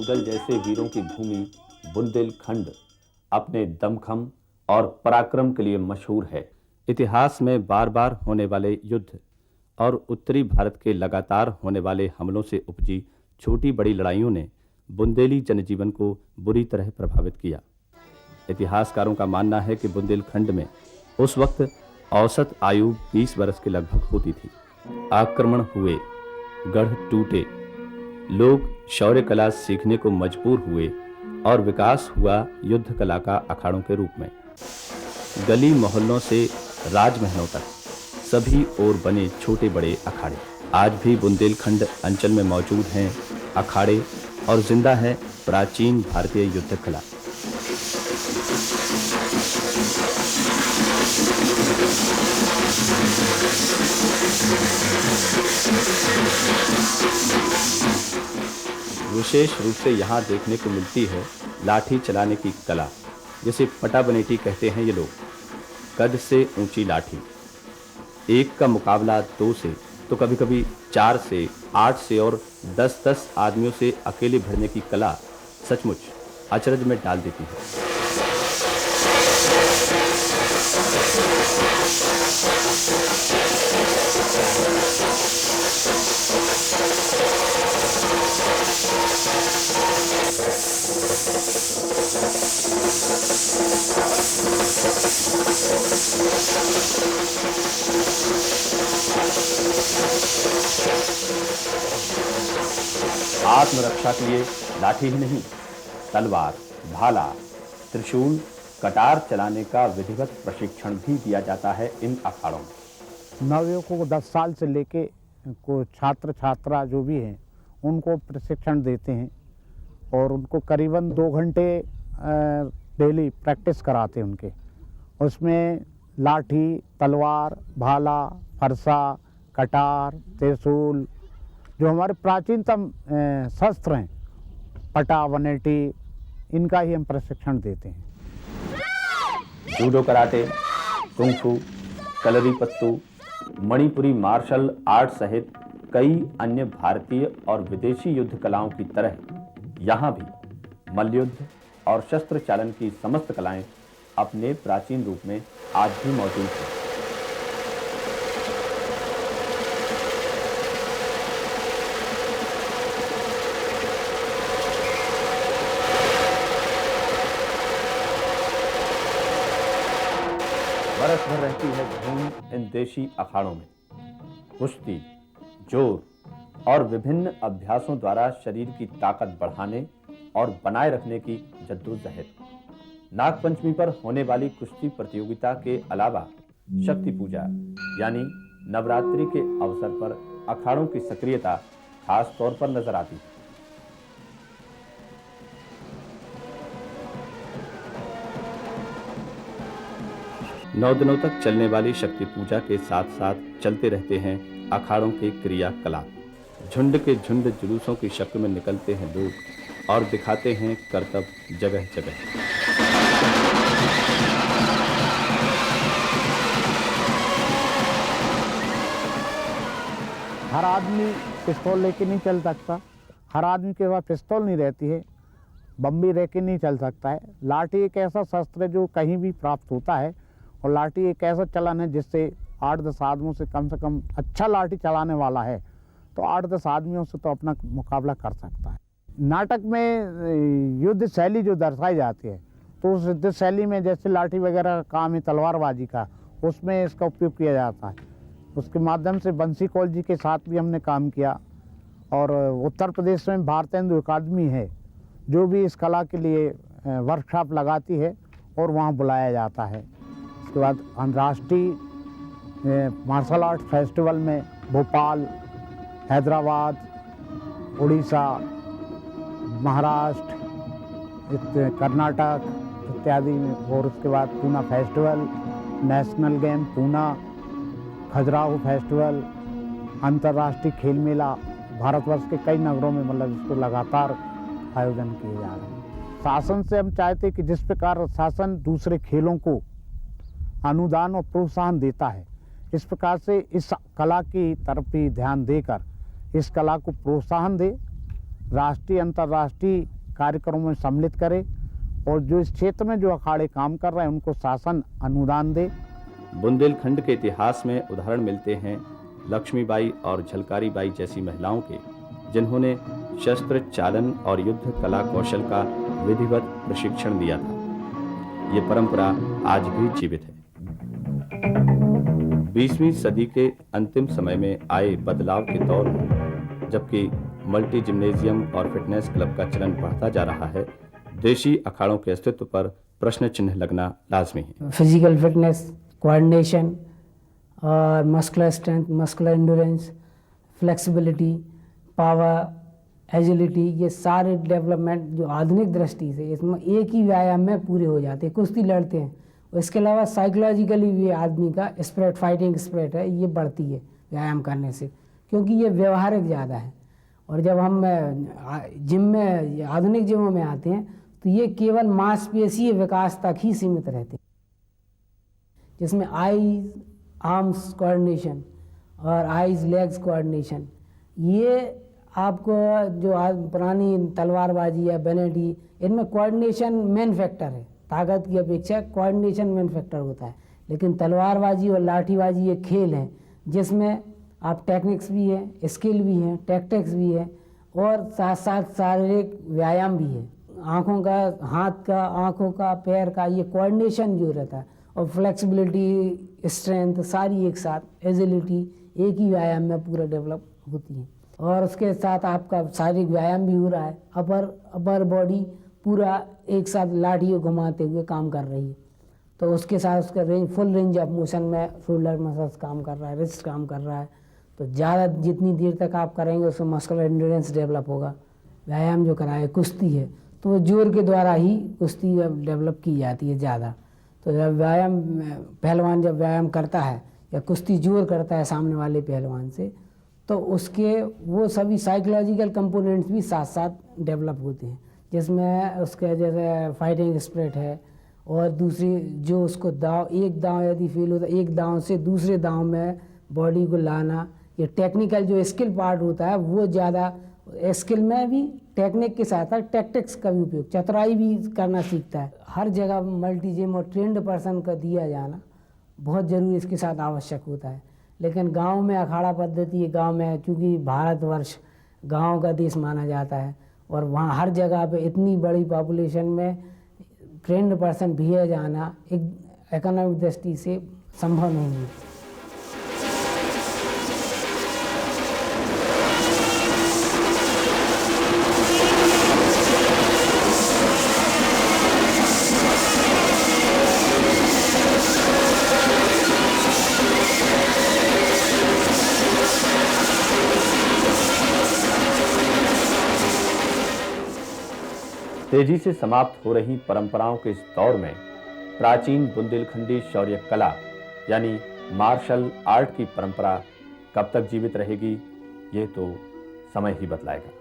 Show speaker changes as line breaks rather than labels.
दंगल जैसे वीरों की भूमि बुंदेलखंड अपने दमखम और पराक्रम के लिए मशहूर है। इतिहास में बार बार होने वाले युद्ध और उत्तरी भारत के लगातार होने वाले हमलों से उपजी छोटी बड़ी लड़ाइयों ने बुंदेली जनजीवन को बुरी तरह प्रभावित किया। इतिहासकारों का मानना है कि बुंदेलखंड में उस वक्त औसत आयु 20 वर्ष के लगभग होती थी। आक्रमण हुए, गढ़ टूटे, लोग शौर्य कला सीखने को मजबूर हुए और विकास हुआ युद्ध कला का अखाड़ों के रूप में। गली मोहल्लों से राजमहलों तक सभी ओर बने छोटे बड़े अखाड़े आज भी बुंदेलखंड अंचल में मौजूद हैं अखाड़े और जिंदा है प्राचीन भारतीय युद्ध कला। विशेष रूप से यहाँ देखने को मिलती है लाठी चलाने की कला, जिसे पटा बनेटी कहते हैं ये लोग। कद से ऊंची लाठी, एक का मुकाबला 2 से तो कभी कभी 4 से 8 से और 10-10 आदमियों से अकेले भिड़ने की कला सचमुच अचरज में डाल देती है। आत्मरक्षा के लिए लाठी ही नहीं, तलवार, भाला, त्रिशूल, कटार चलाने का विधिवत प्रशिक्षण भी दिया जाता है इन अखाड़ों में।
नवयुवकों को 10 साल से लेके को छात्र छात्रा जो भी हैं उनको प्रशिक्षण देते हैं और उनको करीबन 2 घंटे डेली प्रैक्टिस कराते हैं उनके। उसमें लाठी, तलवार, भाला, फरसा, कटार, त्रिशूल, जो हमारे प्राचीनतम शस्त्र हैं, पटा बनेटी, इनका ही हम प्रशिक्षण देते हैं।
Judo karate, kung fu, kalari पत्तू, Manipuri martial art सहित कई अन्य भारतीय और विदेशी युद्ध कलाओं की तरह यहाँ भी मल्लयुद्ध और शस्त्र चालन की समस्त कलाएं अपने प्राचीन रूप में आज भी मौजूद हैं। बरस भर रहती है धूम इन देशी अखाड़ों में। कुश्ती, जोर और विभिन्न अभ्यासों द्वारा शरीर की ताकत बढ़ाने और बनाए रखने की जद्दोजहद। नागपंचमी पर होने वाली कुश्ती प्रतियोगिता के अलावा शक्ति पूजा यानी नवरात्रि के अवसर पर अखाड़ों की सक्रियता खास तौर पर नजर आती है। नौ दिनों तक चलने वाली शक्ति पूजा के साथ साथ चलते रहते हैं अखाड़ों के क्रियाकलाप। झुंड के झुंड जुलूसों की शक्ल में निकलते हैं लोग और दिखाते हैं करतब जगह जगह।
हर आदमी पिस्तौल लेके नहीं चल सकता, हर आदमी के पास पिस्तौल नहीं रहती है, बम भी लेके नहीं चल सकता है। लाठी एक ऐसा शस्त्र है जो कहीं भी प्राप्त होता है और लाठी एक ऐसा चलन है जिससे 8-10 आदमियों से कम अच्छा लाठी चलाने वाला है तो 8-10 आदमियों से तो अपना मुकाबला कर सकता है। नाटक में युद्ध शैली जो दर्शाई जाती है तो उस युद्ध शैली में जैसे लाठी वगैरह का काम है तलवारबाजी का, उसमें इसका उपयोग किया जाता है। उसके माध्यम से बंसी कौल जी के साथ भी हमने काम किया और उत्तर प्रदेश में भारतेंदु अकादमी है जो भी इस कला के लिए वर्कशॉप लगाती है और वहाँ बुलाया जाता है। उसके बाद अंतर्राष्ट्रीय मार्शल आर्ट फेस्टिवल में भोपाल, हैदराबाद, उड़ीसा, महाराष्ट्र, कर्नाटक इत्यादि में, और उसके बाद Poona festival, national game Poona, Khajuraho festival, अंतर्राष्ट्रीय खेल मेला भारतवर्ष के कई नगरों में मतलब इसको लगातार आयोजन किए जा रहे हैं। शासन से हम चाहते कि जिस प्रकार शासन दूसरे खेलों को अनुदान और प्रोत्साहन देता है, इस प्रकार से इस कला की तरफ भी ध्यान देकर इस कला को प्रोत्साहन दे, राष्ट्रीय अंतर्राष्ट्रीय कार्यक्रमों में सम्मिलित करे और जो इस क्षेत्र में जो अखाड़े काम कर रहे हैं उनको शासन अनुदान दे।
बुंदेलखंड के इतिहास में उदाहरण मिलते हैं लक्ष्मीबाई और झलकारी बाई जैसी महिलाओं के, जिन्होंने शस्त्र चालन और युद्ध कला कौशल का विधिवत प्रशिक्षण दिया था। ये परंपरा आज भी जीवित है। 20वीं सदी के अंतिम समय में आए बदलाव के दौर में जबकि मल्टी जिम्नेजियम और फिटनेस क्लब का चलन बढ़ता जा रहा है, देशी अखाड़ों के अस्तित्व पर प्रश्न चिन्ह लगना लाजमी है।
फिजिकल फिटनेस, कोऑर्डिनेशन और muscular strength, muscular endurance, flexibility, power, agility, ये सारे डेवलपमेंट जो आधुनिक दृष्टि से इसमें एक ही व्यायाम में पूरे हो जाते हैं। कुश्ती लड़ते हैं, इसके अलावा साइकोलॉजिकली भी आदमी का स्पिरिट, फाइटिंग स्पिरिट है, ये बढ़ती है व्यायाम करने से, क्योंकि ये व्यवहारिक ज़्यादा है। और जब हम जिम में, आधुनिक जिमों में आते हैं तो ये केवल मांसपेशीय विकास तक ही सीमित रहते हैं, जिसमें आईज आर्म्स कोऑर्डिनेशन और आईज लेग्स कोऑर्डिनेशन, ये आपको जो आज पुरानी तलवारबाजी या बेनेडी, इनमें कोऑर्डिनेशन मेन फैक्टर है। ताकत की अपेक्षा कोऑर्डिनेशन मेन फैक्टर होता है। लेकिन तलवारबाजी और लाठीबाजी ये खेल हैं जिसमें आप टेक्निक्स भी है, स्किल भी है, टैक्टिक्स भी है और साथ साथ शारीरिक व्यायाम भी है। आँखों का, हाथ का, आँखों का, पैर का, ये कोऑर्डिनेशन जो रहता है और फ्लेक्सिबिलिटी, स्ट्रेंथ सारी एक साथ, एजिलिटी एक ही व्यायाम में पूरा डेवलप होती है। और उसके साथ आपका शारीरिक व्यायाम भी हो रहा है। अपर बॉडी पूरा एक साथ लाठी को घुमाते हुए काम कर रही है, तो उसके साथ उसका फुल रेंज ऑफ मोशन में शोल्डर मसल्स काम कर रहा है, रिस्ट काम कर रहा है। तो ज़्यादा जितनी देर तक आप करेंगे उसमें मस्कुलर एंड्योरेंस डेवलप होगा। व्यायाम जो कराए कुश्ती है तो वो जोर के द्वारा ही कुश्ती डेवलप की जाती है ज़्यादा। तो जब पहलवान जब व्यायाम करता है या कुश्ती जोर करता है सामने वाले पहलवान से, तो उसके वो सभी साइकोलॉजिकल कंपोनेंट्स भी साथ साथ डेवलप होते हैं, जिसमें उसके जैसे फाइटिंग स्पिरिट है और दूसरी जो उसको एक दांव यदि फेल होता है, एक दांव से दूसरे दांव में बॉडी को लाना, ये टेक्निकल जो स्किल पार्ट होता है वो ज़्यादा, स्किल में भी टेक्निक के साथ साथ टैक्टिक्स का भी उपयोग, चतुराई भी करना सीखता है। हर जगह मल्टी जिम और ट्रेंड पर्सन का दिया जाना बहुत ज़रूरी इसके साथ आवश्यक होता है। लेकिन गांव में अखाड़ा पद्धति है, गांव में चूँकि भारतवर्ष गांव का देश माना जाता है और वहाँ हर जगह पे इतनी बड़ी पॉपुलेशन में ट्रेंड पर्सन भेजा जाना एक इकोनॉमिक दृष्टि से संभव नहीं है।
तेजी से समाप्त हो रही परंपराओं के इस दौर में प्राचीन बुंदेलखंडी शौर्य कला यानी मार्शल आर्ट की परंपरा कब तक जीवित रहेगी, ये तो समय ही बतलाएगा।